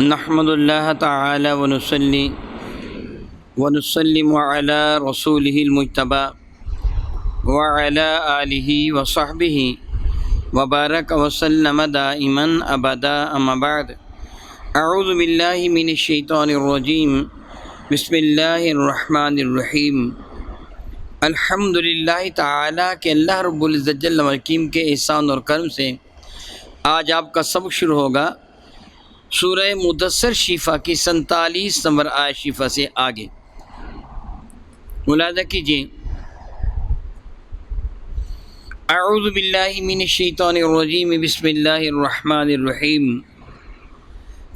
نحمد اللہ تعالی ونصلی ونسلم علی رسولہ المجتبی وعلی آلہ وصحبہ وبارک وسلم دائما ابدا اما بعد اعوذ باللہ من الشیطان الرجیم بسم اللہ الرحمن الرحیم۔ الحمدللہ تعالی کہ اللہ رب العزت جل وعلا کے احسان اور کرم سے آج آپ کا سبق شروع ہوگا سورہ مدثر شفا کی 47 نمبر آیت شفا سے آگے ملاحظہ کیجیے۔ اعوذ باللہ من الشیطان الرجیم بسم اللہ الرحمن الرحیم۔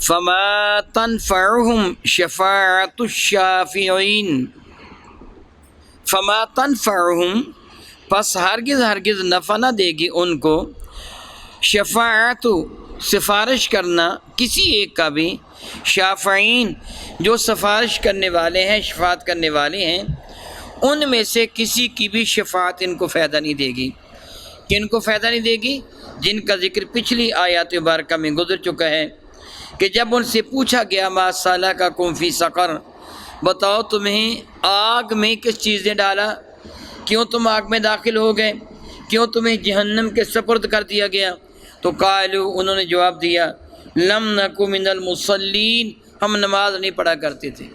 فما تنفعهم شفاعت الشافعین، فما تنفعهم پس ہرگز نفع نہ دے گی ان کو، شفاعت سفارش کرنا کسی ایک کا بھی، شافعین جو سفارش کرنے والے ہیں، شفاعت کرنے والے ہیں، ان میں سے کسی کی بھی شفاعت ان کو فائدہ نہیں دے گی۔ کن کو فائدہ نہیں دے گی؟ جن کا ذکر پچھلی آیات مبارکہ میں گزر چکا ہے کہ جب ان سے پوچھا گیا ما سلککم فی سقر، بتاؤ تمہیں آگ میں کس چیز نے ڈالا، کیوں تم آگ میں داخل ہو گئے، کیوں تمہیں جہنم کے سپرد کر دیا گیا؟ تو قالوا انہوں نے جواب دیا لم نک من المصلین، ہم نماز نہیں پڑھا کرتے تھے،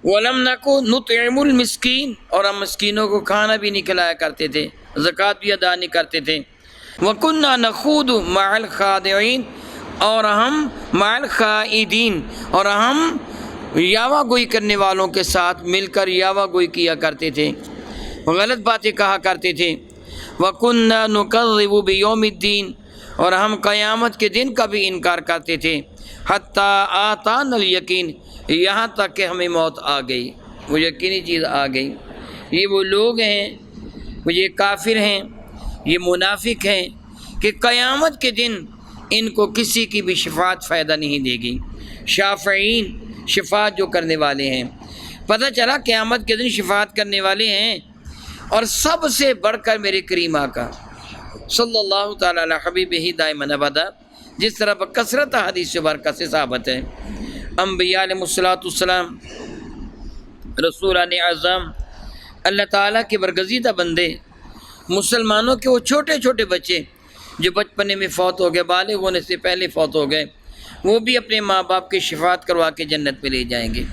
ولم نک نطعم المسکین اور ہم مسکینوں کو کھانا بھی نہیں کھلایا کرتے تھے، زکوٰۃ بھی ادا نہیں کرتے تھے، وکنا نخوض مع الخاضعین اور ہم مع الخائضین اور ہم یاوہ گوئی کرنے والوں کے ساتھ مل کر یاوہ گوئی کیا کرتے تھے، غلط باتیں کہا کرتے تھے، وَكُنَّا نُكَذِّبُ بِيَوْمِ الدِّينِ اور ہم قیامت کے دن کا بھی انکار کرتے تھے، حَتَّى آتَانَا الْيَقِينَ یہاں تک کہ ہمیں موت آ گئی، وہ یقینی چیز آ گئی۔ یہ وہ لوگ ہیں، وہ یہ کافر ہیں، یہ منافق ہیں کہ قیامت کے دن ان کو کسی کی بھی شفاعت فائدہ نہیں دے گی۔ شافعین شفاعت جو کرنے والے ہیں، پتہ چلا قیامت کے دن شفاعت کرنے والے ہیں، اور سب سے بڑھ کر میرے کریم آقا صلی اللہ تعالی علی حبیبہ دائما ابدا، جس طرح بکثرت حدیث مبارکہ سے ثابت ہے، انبیاء علیہ السلام، رسولان اعظم، اللہ تعالیٰ کے برگزیدہ بندے، مسلمانوں کے وہ چھوٹے چھوٹے بچے جو بچپنے میں فوت ہو گئے، بالغ ہونے سے پہلے فوت ہو گئے، وہ بھی اپنے ماں باپ کی شفاعت کروا کے جنت میں لے جائیں گے۔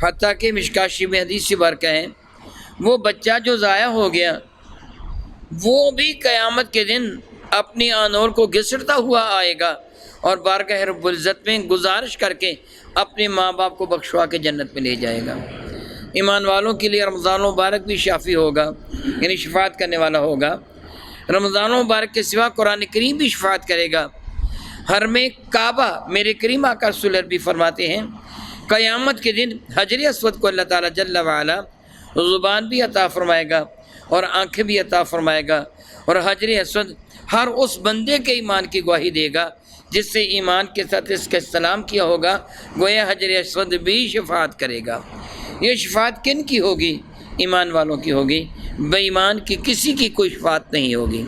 حتیٰ کہ مشکاہ میں حدیث مبارکہ ہے، وہ بچہ جو ضائع ہو گیا وہ بھی قیامت کے دن اپنی آنور کو گھسٹتا ہوا آئے گا اور بارگاہ رب العزت میں گزارش کر کے اپنے ماں باپ کو بخشوا کے جنت میں لے جائے گا۔ ایمان والوں کے لیے رمضان مبارک بھی شافی ہوگا، یعنی شفاعت کرنے والا ہوگا۔ رمضان مبارک کے سوا قرآن کریم بھی شفاعت کرے گا۔ حرم کعبہ میرے کریم آقا رسول اللہ بھی فرماتے ہیں قیامت کے دن حجر اسود کو اللہ تعالیٰ جل وعلا زبان بھی عطا فرمائے گا اور آنکھیں بھی عطا فرمائے گا، اور حجر اسود ہر اس بندے کے ایمان کی گواہی دے گا جس سے ایمان کے ساتھ اس کا سلام کیا ہوگا، گویا حجر اسود بھی شفاعت کرے گا۔ یہ شفاعت کن کی ہوگی؟ ایمان والوں کی ہوگی، بے ایمان کی کسی کی کوئی شفاعت نہیں ہوگی۔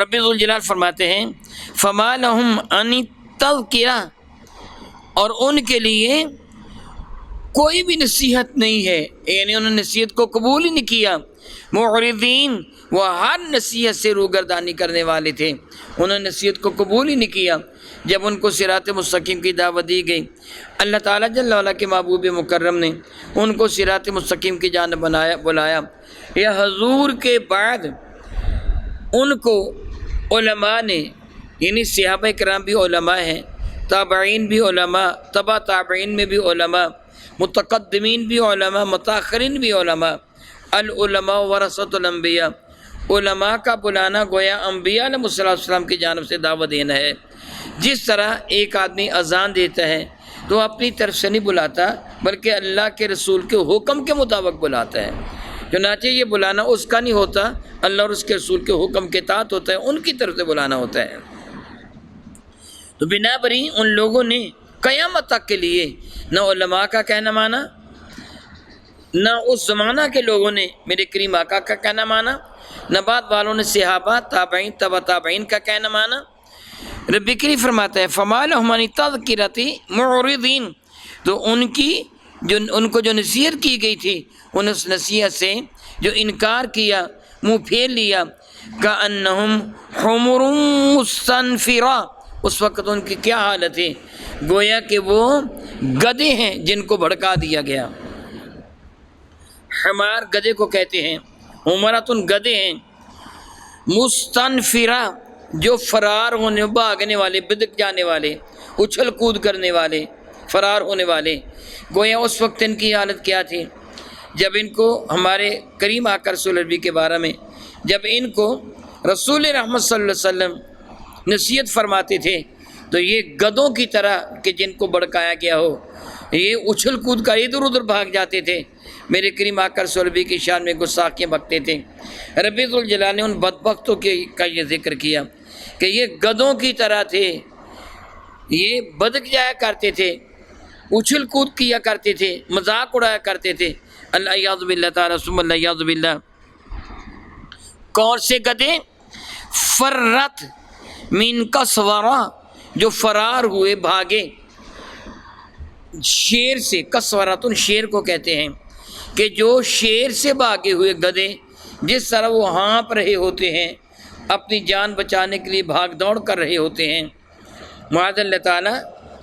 رب ذوالجلال فرماتے ہیں فما لہم عن التذکرہ اور ان کے لیے کوئی بھی نصیحت نہیں ہے، یعنی انہوں نے نصیحت کو قبول ہی نہیں کیا، معرضین وہ ہر نصیحت سے روگردانی کرنے والے تھے، انہوں نے نصیحت کو قبول ہی نہیں کیا۔ جب ان کو صراط مستقیم کی دعوت دی گئی، اللہ تعالیٰ جل وعلا کے محبوب مکرم نے ان کو صراط مستقیم کی جانب بلایا، یا حضور کے بعد ان کو علماء نے، یعنی صحابہ کرام بھی علماء ہیں، تابعین بھی علماء، تبع تابعین میں بھی علماء، متقدمین بھی علماء، متاخرین بھی علماء، العلماء ورثۃ الانبیاء، علماء کا بلانا گویا انبیاء علیہ السلام کی جانب سے دعوت دینا ہے۔ جس طرح ایک آدمی اذان دیتا ہے تو اپنی طرف سے نہیں بلاتا بلکہ اللہ کے رسول کے حکم کے مطابق بلاتا ہے، چنانچہ یہ بلانا اس کا نہیں ہوتا، اللہ اور اس کے رسول کے حکم کے تحت ہوتا ہے، ان کی طرف سے بلانا ہوتا ہے۔ تو بنا بری ان لوگوں نے قیامت تک کے لیے نہ علماء کا کہنا مانا، نہ اس زمانہ کے لوگوں نے میرے کریم آقا کا کہنا مانا، نہ بعد والوں نے صحابہ، تابعین، تبع تابعین کا کہنا مانا، رب کریم فرماتا ہے فما لهم عن التذکرۃ معرضین، تو ان کو جو نصیحت کی گئی تھی ان اس نصیحت سے جو انکار کیا، منہ پھیر لیا، کأنہم حمر مستنفرہ، اس وقت ان کی کیا حالت ہے، گویا کہ وہ گدھے ہیں جن کو بھڑکا دیا گیا۔ حمار گدھے کو کہتے ہیں، حمرتن گدھے ہیں، مستنفرہ جو فرار ہونے، بھاگنے والے، بدک جانے والے، اچھل کود کرنے والے، فرار ہونے والے۔ گویا اس وقت ان کی حالت کیا تھی جب ان کو ہمارے کریم آقا رسول اللہ کے بارے میں جب ان کو رسول رحمت صلی اللہ علیہ وسلم نصیحت فرماتے تھے تو یہ گدھوں کی طرح کہ جن کو بڑکایا گیا ہو، یہ اچھل کود کر ادھر ادھر بھاگ جاتے تھے۔ میرے کریم آقا رسول اللہ کی شان میں گستاخیاں بکتے تھے۔ رب ذوالجلال نے ان بدبختوں کا یہ ذکر کیا کہ یہ گدھوں کی طرح تھے، یہ بدک جایا کرتے تھے، اچھل کود کیا کرتے تھے، مذاق اڑایا کرتے تھے۔ اللہ یعوذ باللہ تعالیٰ ثم اللہ یعوذ باللہ۔ کون سے گدھے؟ فرت من کسورہ، جو فرار ہوئے، بھاگے شیر سے۔ کسورتن شیر کو کہتے ہیں کہ جو شیر سے بھاگے ہوئے گدھے جس طرح وہ ہانپ رہے ہوتے ہیں، اپنی جان بچانے کے لیے بھاگ دوڑ کر رہے ہوتے ہیں۔ معاذ اللہ تعالیٰ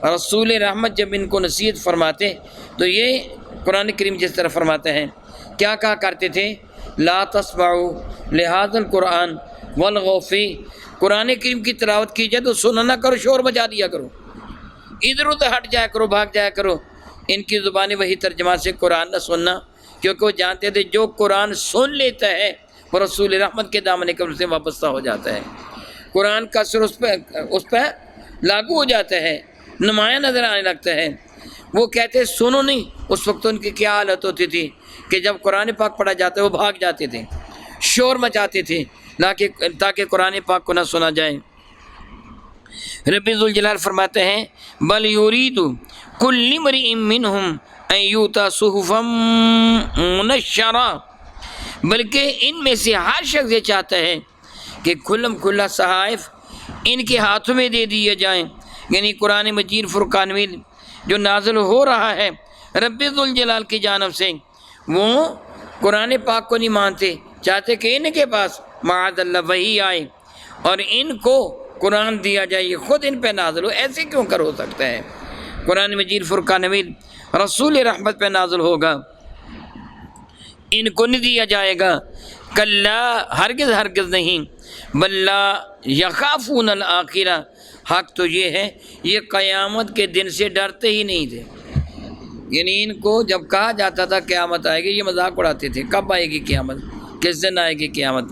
رسول رحمت جب ان کو نصیحت فرماتے تو یہ قرآن کریم جس طرح فرماتا ہے، کیا کہا کرتے تھے؟ لا تسمعوا لہذا القرآن والغوا فیہ، قرآن کریم کی تلاوت کی جائے تو سنا نہ کرو، شور بجا دیا کرو، ادھر ادھر ہٹ جایا کرو، بھاگ جایا کرو۔ ان کی زبان وہی ترجمہ سے قرآن نہ سننا، کیونکہ وہ جانتے تھے جو قرآن سن لیتا ہے وہ رسول رحمت کے دامن قبر سے وابستہ ہو جاتا ہے، قرآن کا اثر اس پہ لاگو ہو جاتا ہے، نمایاں نظر آنے لگتا ہے۔ وہ کہتے سنو نہیں، اس وقت ان کی کیا حالت ہوتی تھی کہ جب قرآن پاک پڑھا جاتا ہے وہ بھاگ جاتے تھے، شور مچاتے تھے تاکہ قرآن پاک کو نہ سنا جائے۔ رب ذوالجلال فرماتے ہیں بل یرید کل امرئ منہم ان یؤتی صحفا منشرہ، بلکہ ان میں سے ہر شخص یہ چاہتا ہے کہ کھلم کھلا صحائف ان کے ہاتھوں میں دے دیے جائیں، یعنی قرآن مجید فرقان حمید جو نازل ہو رہا ہے رب ذوالجلال کی جانب سے، وہ قرآن پاک کو نہیں مانتے، چاہتے کہ ان کے پاس معاذ اللہ وحی آئے اور ان کو قرآن دیا جائے، یہ خود ان پہ نازل ہو۔ ایسے کیوں کر ہو سکتا ہے؟ قرآن مجید فرقان حمید رسول رحمت پہ نازل ہوگا، ان کو نہیں دیا جائے گا۔ کلا، ہرگز ہرگز نہیں، بل لا یخافون الآخرہ، حق تو یہ ہے یہ قیامت کے دن سے ڈرتے ہی نہیں تھے، یعنی ان کو جب کہا جاتا تھا قیامت آئے گی یہ مذاق اڑاتے تھے، کب آئے گی قیامت، کس دن آئے گی قیامت۔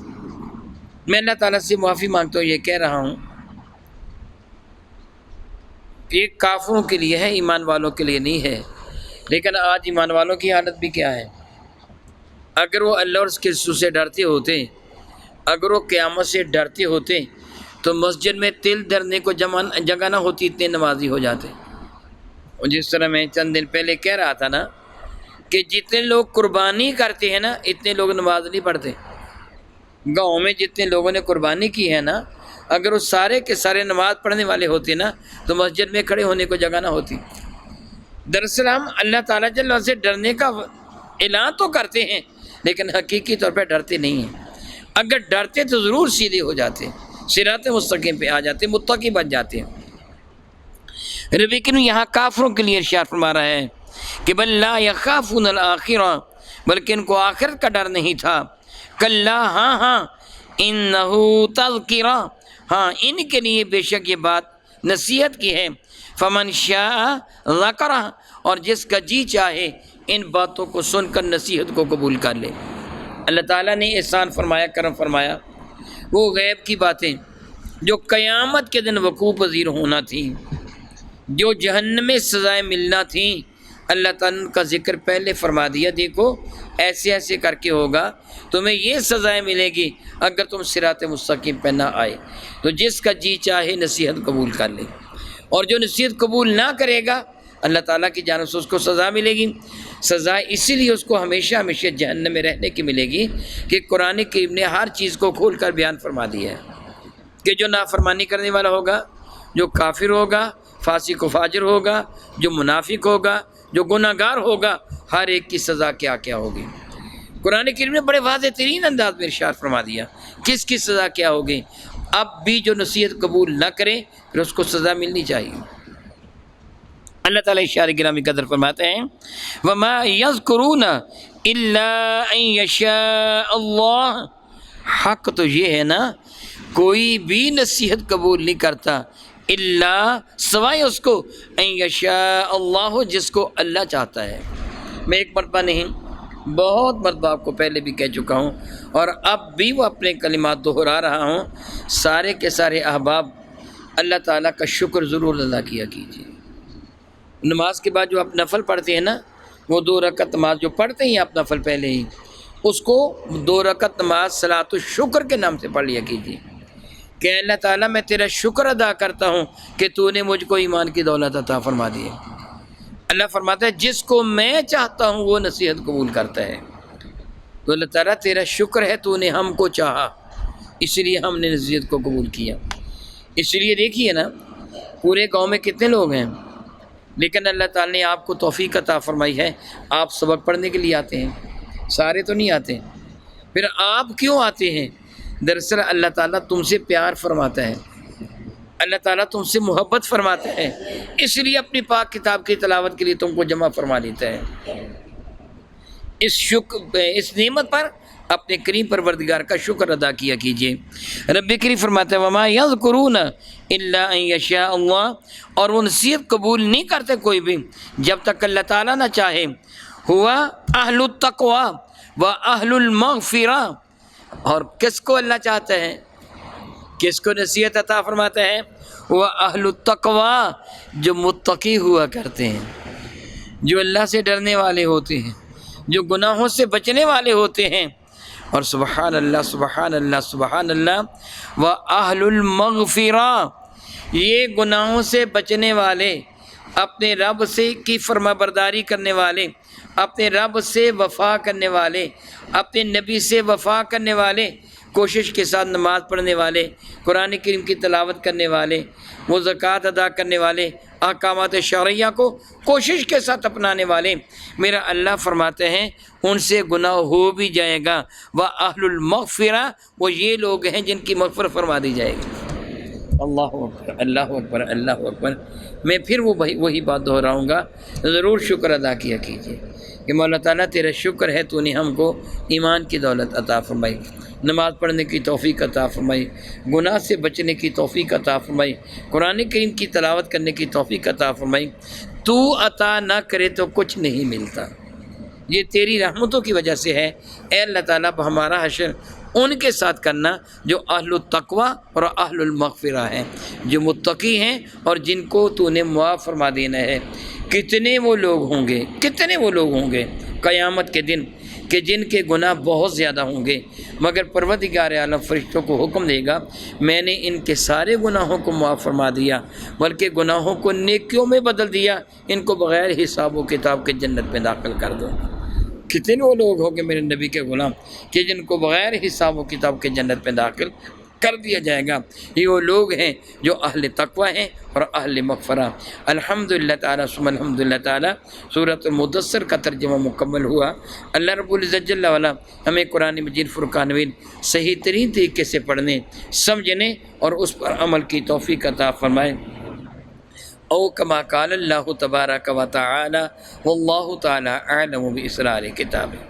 میں اللہ تعالیٰ سے معافی مانگتا ہوں، یہ کہہ رہا ہوں یہ کافروں کے لیے ہے، ایمان والوں کے لیے نہیں ہے۔ لیکن آج ایمان والوں کی حالت بھی کیا ہے؟ اگر وہ اللہ اور اس کے رسول سے ڈرتے ہوتے، اگر وہ قیامت سے ڈرتے ہوتے تو مسجد میں تل دھرنے کو جگہ نہ ہوتی، اتنے نمازی ہو جاتے۔ اور جس طرح میں چند دن پہلے کہہ رہا تھا نا کہ جتنے لوگ قربانی کرتے ہیں نا اتنے لوگ نماز نہیں پڑھتے۔ گاؤں میں جتنے لوگوں نے قربانی کی ہے نا، اگر وہ سارے کے سارے نماز پڑھنے والے ہوتے نا تو مسجد میں کھڑے ہونے کو جگہ نہ ہوتی۔ دراصل ہم اللہ تعالیٰ جل وعلا سے ڈرنے کا اعلان تو کرتے ہیں لیکن حقیقی طور پہ ڈرتے نہیں ہیں۔ اگر ڈرتے تو ضرور سیدھے ہو جاتے، صراط مستقیم پہ آ جاتے، متقی بن جاتے ہیں۔ رب کریم یہاں کافروں کے لیے ارشاد فرما رہا ہے کہ بل لا یخافون الآخرہ، بلکہ ان کو آخرت کا ڈر نہیں تھا۔ کلا، ہاں انہ تذکرہ، ہاں ان کے لیے بے شک یہ بات نصیحت کی ہے۔ فمن شاء ذکرہ، اور جس کا جی چاہے ان باتوں کو سن کر نصیحت کو قبول کر لے۔ اللہ تعالیٰ نے احسان فرمایا، کرم فرمایا، وہ غیب کی باتیں جو قیامت کے دن وقوع پذیر ہونا تھیں، جو جہنم میں سزائیں ملنا تھیں، اللہ تعالیٰ کا ذکر پہلے فرما دیا۔ دیکھو ایسے ایسے کر کے ہوگا، تمہیں یہ سزائیں ملے گی اگر تم صراط مستقیم پہ نہ آئے۔ تو جس کا جی چاہے نصیحت قبول کر لے، اور جو نصیحت قبول نہ کرے گا اللہ تعالیٰ کی جانب سے اس کو سزا ملے گی۔ سزا اسی لیے اس کو ہمیشہ ہمیشہ جہنم میں رہنے کی ملے گی کہ قرآن کریم نے ہر چیز کو کھول کر بیان فرما دیا ہے کہ جو نافرمانی کرنے والا ہوگا جو کافر ہوگا، فاسق و فاجر ہوگا، جو منافق ہوگا، جو گناہ گار ہوگا، ہر ایک کی سزا کیا کیا ہوگی۔ قرآن کریم نے بڑے واضح ترین انداز میں ارشاد فرما دیا کس کی سزا کیا ہوگی۔ اب بھی جو نصیحت قبول نہ کرے پھر اس کو سزا ملنی چاہیے۔ اللہ تعالیٰ اشارہ گرامی قدر فرماتے ہیں وَمَا يَذْكُرُونَ إِلَّا أَن يَشَاءَ اللَّهُ، حق تو یہ ہے نا کوئی بھی نصیحت قبول نہیں کرتا الا سوائے اس کو ان یشاء اللہ، جس کو اللہ چاہتا ہے۔ میں ایک مرتبہ نہیں بہت مرتبہ آپ کو پہلے بھی کہہ چکا ہوں اور اب بھی وہ اپنے کلمات دہرا رہا ہوں، سارے کے سارے احباب اللہ تعالیٰ کا شکر ضرور ادا کیا کیجیے۔ نماز کے بعد جو آپ نفل پڑھتے ہیں نا، وہ 2 رکعت نماز جو پڑھتے ہیں آپ نفل پہلے ہی، اس کو 2 رکعت نماز صلاۃ الشکر کے نام سے پڑھ لیا کیجیے کہ اللہ تعالیٰ میں تیرا شکر ادا کرتا ہوں کہ تو نے مجھ کو ایمان کی دولت عطا فرما دی ہے۔ اللہ فرماتا ہے جس کو میں چاہتا ہوں وہ نصیحت قبول کرتا ہے۔ تو اللہ تعالیٰ تیرا شکر ہے تو نے ہم کو چاہا، اس لیے ہم نے نصیحت کو قبول کیا۔ اس لیے دیکھیے نا پورے گاؤں میں کتنے لوگ ہیں، لیکن اللہ تعالیٰ نے آپ کو توفیق عطا فرمائی ہے، آپ سبق پڑھنے کے لیے آتے ہیں، سارے تو نہیں آتے۔ پھر آپ کیوں آتے ہیں؟ دراصل اللہ تعالیٰ تم سے پیار فرماتا ہے، اللہ تعالیٰ تم سے محبت فرماتا ہے، اس لیے اپنی پاک کتاب کی تلاوت کے لیے تم کو جمع فرما لیتا ہے۔ اس نعمت پر اپنے کریم پروردگار کا شکر ادا کیا کیجیے۔ رب کریم فرماتا ہے وما یذکرون الا ان یشاء اللہ، اور وہ نصیحت قبول نہیں کرتے کوئی بھی جب تک اللہ تعالیٰ نہ چاہے۔ ہوا اہل التقوی و اہل المغفرہ، اور کس کو اللہ چاہتا ہے، کس کو نصیحت عطا فرماتا ہے؟ وہ اہل التقوی، جو متقی ہوا کرتے ہیں، جو اللہ سے ڈرنے والے ہوتے ہیں، جو گناہوں سے بچنے والے ہوتے ہیں۔ اور سبحان اللہ سبحان اللہ سبحان اللہ و اہل المغفرہ، یہ گناہوں سے بچنے والے، اپنے رب سے کی فرما برداری کرنے والے، اپنے رب سے وفا کرنے والے، اپنے نبی سے وفا کرنے والے، کوشش کے ساتھ نماز پڑھنے والے، قرآن کریم کی تلاوت کرنے والے، وہ زکوٰۃ ادا کرنے والے، احکامات شرعیہ کو کوشش کے ساتھ اپنانے والے، میرا اللہ فرماتے ہیں ان سے گناہ ہو بھی جائے گا۔ وَأَهْلُ الْمَغْفِرَةِ، وہ یہ لوگ ہیں جن کی مغفرت فرما دی جائے گی۔ اللہ اکبر اللہ اکبر اللہ اکبر۔ میں پھر وہی بات دہراؤں گا، ضرور شکر ادا کیا کیجیے کہ مولا تعالیٰ تیرا شکر ہے تو نے ہم کو ایمان کی دولت عطا فرمائی، نماز پڑھنے کی توفیق عطا فرمائی، گناہ سے بچنے کی توفیق عطا فرمائی، قرآن کریم کی تلاوت کرنے کی توفیق عطا فرمائی۔ تو عطا نہ کرے تو کچھ نہیں ملتا، یہ تیری رحمتوں کی وجہ سے ہے۔ اے اللہ تعالیٰ ہمارا حشر ان کے ساتھ کرنا جو اہل التقوی اور اہل المغفرہ ہیں، جو متقی ہیں اور جن کو تو نے معاف فرما دینا ہے۔ کتنے وہ لوگ ہوں گے، کتنے وہ لوگ ہوں گے قیامت کے دن کہ جن کے گناہ بہت زیادہ ہوں گے، مگر پروردگار عالم فرشتوں کو حکم دے گا میں نے ان کے سارے گناہوں کو معاف فرما دیا، بلکہ گناہوں کو نیکیوں میں بدل دیا، ان کو بغیر حساب و کتاب کے جنت میں داخل کر دو۔ کتنے وہ لوگ ہوں گے میرے نبی کے غلام کہ جن کو بغیر حساب و کتاب کے جنت میں داخل کر دیا جائے گا۔ یہ وہ لوگ ہیں جو اہل تقوی ہیں اور اہل مغفرہ۔ الحمدللہ تعالیٰ ثم الحمدللہ تعالیٰ سورۃ المدثر کا ترجمہ مکمل ہوا۔ اللہ رب العزت جل وعلا ہمیں قرآن مجید فرقان حمید صحیح ترین طریقے سے پڑھنے، سمجھنے اور اس پر عمل کی توفیق عطا فرمائے۔ او کما قال اللہ تبارک و تعالی واللہ تعالی اعلم باسرار کتابہ۔